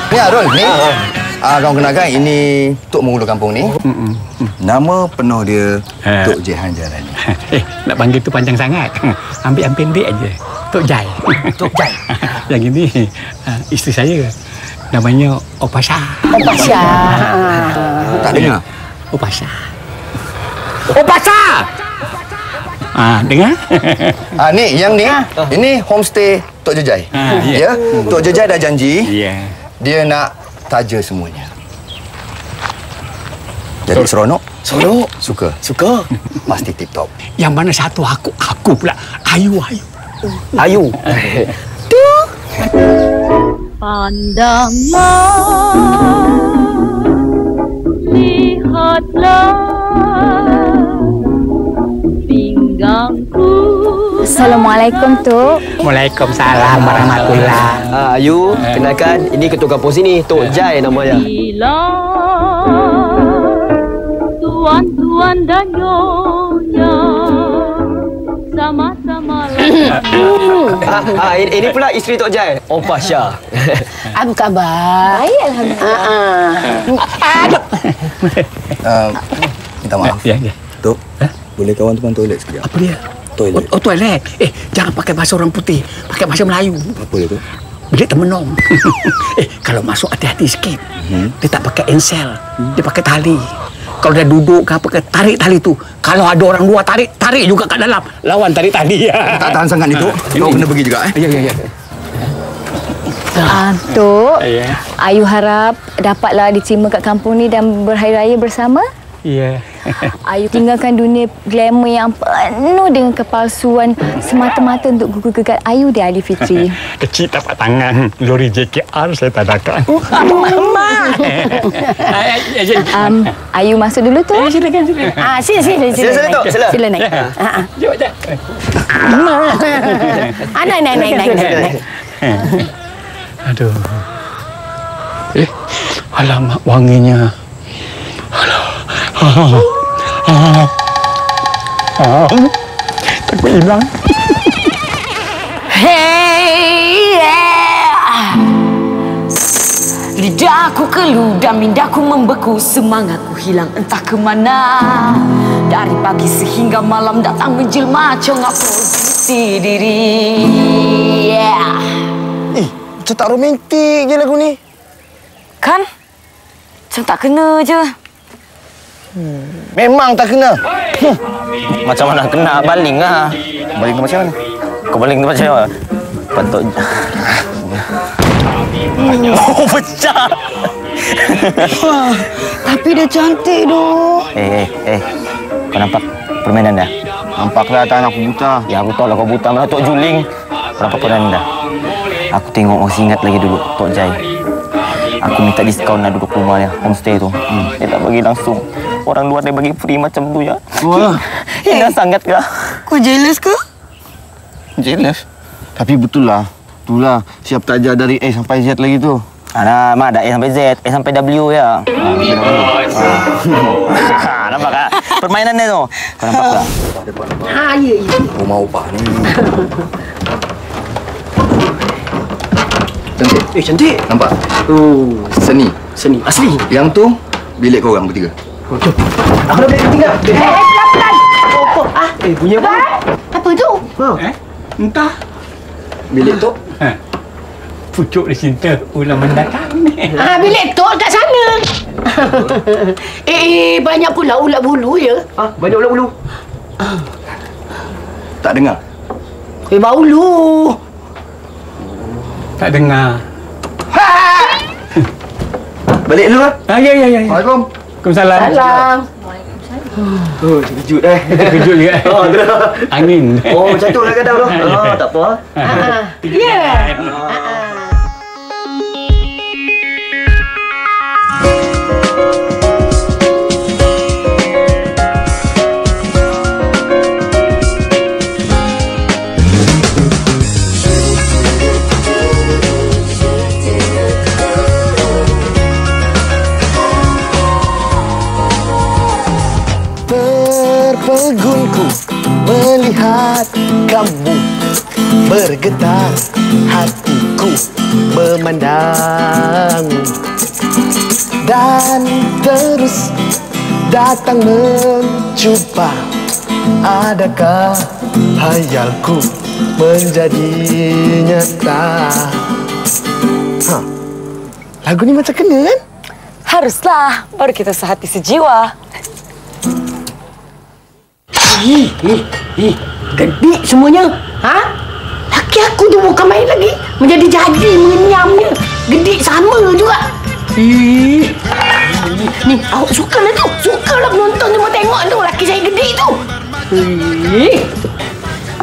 Ni Arul, ni. Kau kenalkan, ini Tok Menghulu Kampung ni. Nama penuh dia Tok Jehan Jarani. Nak panggil tu panjang sangat. Ambil yang pendek aja. Tok Jai. Tok Jai. Yang ini isteri saya. Namanya Opasha. Opasha. Tak dengar? Opasha. Opasha! Dengar? Ni, yang ni. Ini homestay Tok Jejai. Ya. Tok Jejai dah janji. Dia nak taja semuanya. Jadi seronok? Seronok. Suka? Suka. Pasti tip-top. Yang mana satu aku pula. Ayu. Ayu. Tu. Pandanglah, lihatlah pinggangku. Assalamualaikum, Tok. Waalaikumsalam warahmatullahi. Ayu, kenalkan, ini ketua kampung sini, Tok Jai namanya. Bila tuan-tuan dan nyonya sama-sama ini pula isteri Tok Jai, Opasha. Apa khabar? Baik, alhamdulillah. Minta maaf. Ya. Tok, boleh kawan tuan toilet sekejap? Apa dia? Toilet. Oh, toilet. Jangan pakai bahasa orang putih. Pakai bahasa Melayu. Apa dia tu? Bilik termenung. Kalau masuk hati-hati sikit. Dia tak pakai ensel. Dia pakai tali. Kalau dah duduk ke apa ke, tarik tali tu. Kalau ada orang luar, tarik juga kat dalam. Lawan tarik tali. Tak tahan sangat ni, Tok. Kau kena pergi juga, Ya. Tok, Ayu harap dapatlah diterima kat kampung ni dan berhari raya bersama. Ya. Ayu tinggalkan dunia glamour yang penuh dengan kepalsuan semata-mata untuk gugurkan Ayu di Aidilfitri. Kecil tapak tangan. Lori JKR saya tadakan. Ayu masuk dulu, Tok. Silakan. Sila, Tok. Sila naik. Jom. Naik. Aduh. Alamak wanginya. Takut hilang. Lidahku keluh dan mindaku membeku, semangatku hilang entah ke mana. Dari pagi sehingga malam datang menjelma cengak posisi diri. Macam tak romantik je lagu ni. Kan? Macam tak kena je. Memang tak kena. Macam mana kena baling lah. Baling tu macam mana? Kau baling tu macam mana? Patut. Oh, pecah. Tapi dia cantik doh. Kau nampak permainan dah? Nampaklah tak aku buta. Ya, aku tahu lah kau buta. Mana Tok Juling. Kau nampak permainan dah? Aku tengok masih ingat lagi dulu Tok Jai. Aku minta diskaun lah duduk rumah dia, homestay tu. Dia tak bagi langsung. Orang luar dia bagi free macam tu ya. Wah. Indah sangat ke? Kau jealous ke? Jealous? Tapi betul lah. Itulah siap taja dari A sampai Z lagi tu. Mak ada A sampai Z, A sampai W ya. Nampak tak? Permainan dia tu. Kau nampak tak? Ya. Rumah upah ni. Cantik. Cantik. Nampak? Oh, Seni. seni asli. Yang tu bilik korang bertiga. Jom. Aku dah boleh tinggal. Pelan-pelan. Bunyi apa? Apa tu? Entah. Bilik tu. Pucuk dia cinta ulang mendatang ni. Bilik Tok kat sana. Banyak pula ulat bulu ya. Banyak ulat bulu. Tak dengar? Bau lu. Tak dengar. Balik dulu lah. Ya. Assalamualaikum. Waalaikumsalam. Salam. Oh, terkejut Terkejut juga. Angin. Oh, macam tu lah kadang tu. Tak apa. Ya. Terpegunku melihat kamu, bergetar hatiku memandang dan terus datang mencuba. Adakah hayalku menjadi nyata? Lagu ni macam kena kan? Haruslah, baru kita sehati sejiwa. Gedik semuanya. Laki aku tu bukan main lagi. Menjadi-jadi mengenyamnya. Gedik sama juga. Ni, awak sukalah tu. Sukalah penonton tu mau tengok tu. Laki saya gedik tu.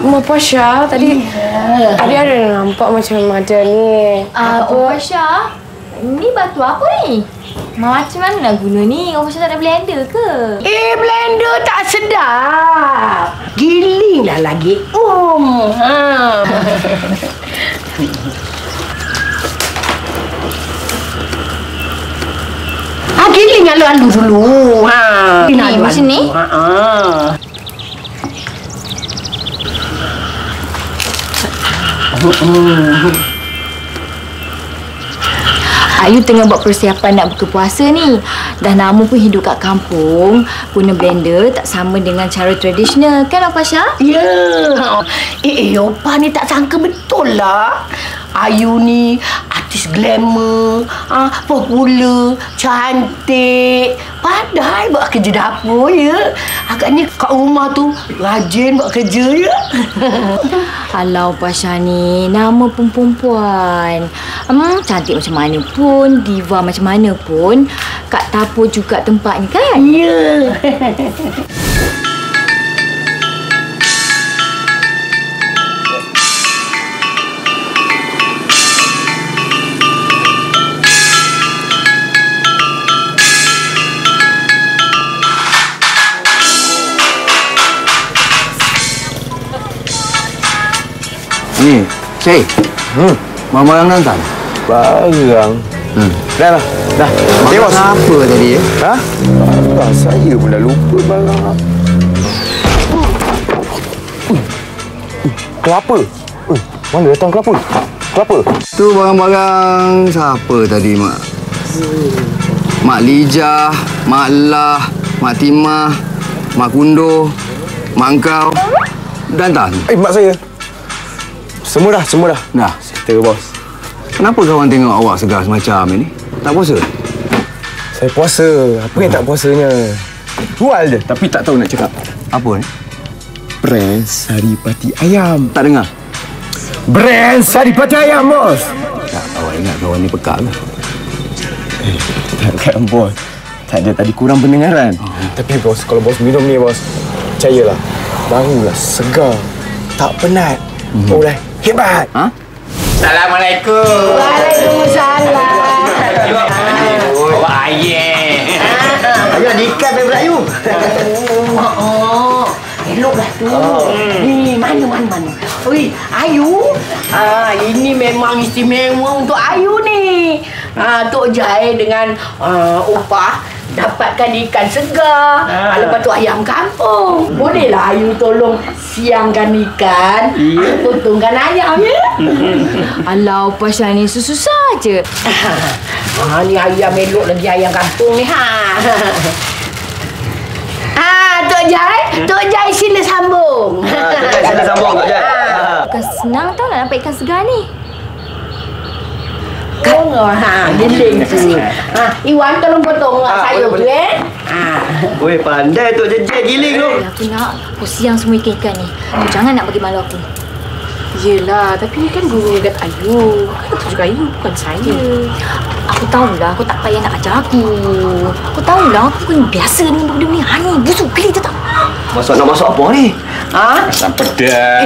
Mak Pasha, tadi ada nampak macam ada ni. Pasha, ni batu apa ni? Macam mana nak guna ni? Pasha tak ada blender ke? Blender tak sedap. Giling dah lagi. Giling alu-alu dulu. Ni macam ni? Ayu tengah buat persiapan nak buka puasa ni. Dah lama pun hidup kat kampung. Guna blender tak sama dengan cara tradisional. Kan Pasha? Ya. Opa ni tak sangka betul lah. Ayu ni artis glamour, popular, cantik. Padahal buat kerja dapur ya. Agaknya kat rumah tu rajin buat kerja ya. Alau Pasha ni nama pun perempuan. Cantik macam mana pun, diva macam mana pun, kat dapur juga tempatnya kan? Ya. Ni, Syed. Barang datang? Barang? Dah. Okey, bos. Apa tadi ya? Saya pun dah lupa barang. Kelapa? Mana datang kelapa? Tu barang-barang siapa tadi, Mak? Mak Lijah, Mak Lah, Mak Timah, Mak Kundo, Mak Engkau. Dantan? Mak saya. Semua dah. Dah. Settle, bos. Kenapa kawan tengok awak segar semacam ini? Tak puasa? Saya puasa. Apa yang tak puasanya? Jual je, tapi tak tahu nak cakap. Apa ni? Brand Saripati Ayam. Tak dengar? Brand Saripati Ayam, bos. Tak, awak ingat kawan ni pekak ke? Takkan, bos. Tak ada tadi kurang pendengaran. Tapi, bos, kalau bos minum ni, bos, percayalah. Barulah segar. Tak penat. Boleh. Hebat. Assalamualaikum. Waalaikumsalam. Awak ayah. Ayo, diikat dari Melayu. Eloklah tu. Ni, mana. Oi, Ayu. Ini memang istimewa untuk Ayu ni. Tok Jai dengan Upah dapatkan ikan segar. Lepas tu ayam kampung. Bolehlah Ayu tolong siangkan ikan, potongkan ayam ya. Alau Pasha ni susah je. Ni ayam elok lagi ayam kampung ni Tok Jai sila sambung. Sila sambung, Tok Jai. Bukan senang tau nak dapat ikan segar ni. Giling tu. Iwan tolong potong sayur tu Weh, pandai Tok Jai giling tu. Aku nak siang semua ikan-ikan ni. Jangan nak bagi malu aku. Yelah, tapi ni kan guru kat Ayu. Kan itu juga Ayu, bukan saya. Aku tahulah kau tak payah nak ajar aku. Aku tahulah aku kan biasa dengan benda ni. Ni busuk geli tu tak? Nak masuk apa ni? Asam pedas.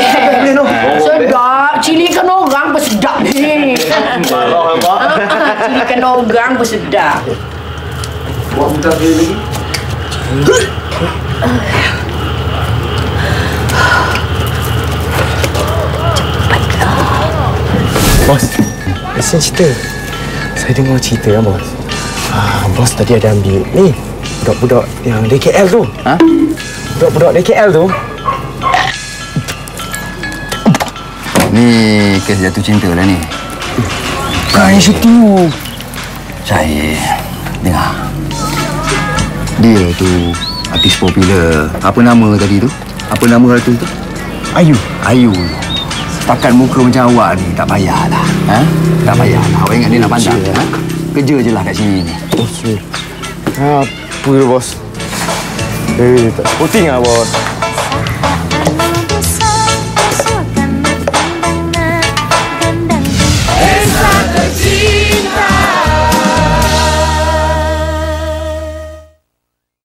Sedap. Cilikan orang pun sedap ni. Cilikan orang pun sedap. Buat budak dia lagi. Bos, listen cerita. Saya dengar cerita kan, bos. Bos tadi ada ambil ni budak-budak yang DKL tu. Budak-budak DKL tu. Ni kes jatuh cinta lah ni. Bukannya setiu. Syahir, dengar. Dia tu artis popular. Apa nama tadi tu? Apa nama artis tu? Ayu. Ayu. Setakat muka macam awak ni, tak payahlah. Tak payahlah. Awak ingat dia nak pandang? Kerja je lah kat sini ni. Okey. Apa ya, bos? Tak sporting lah, bos.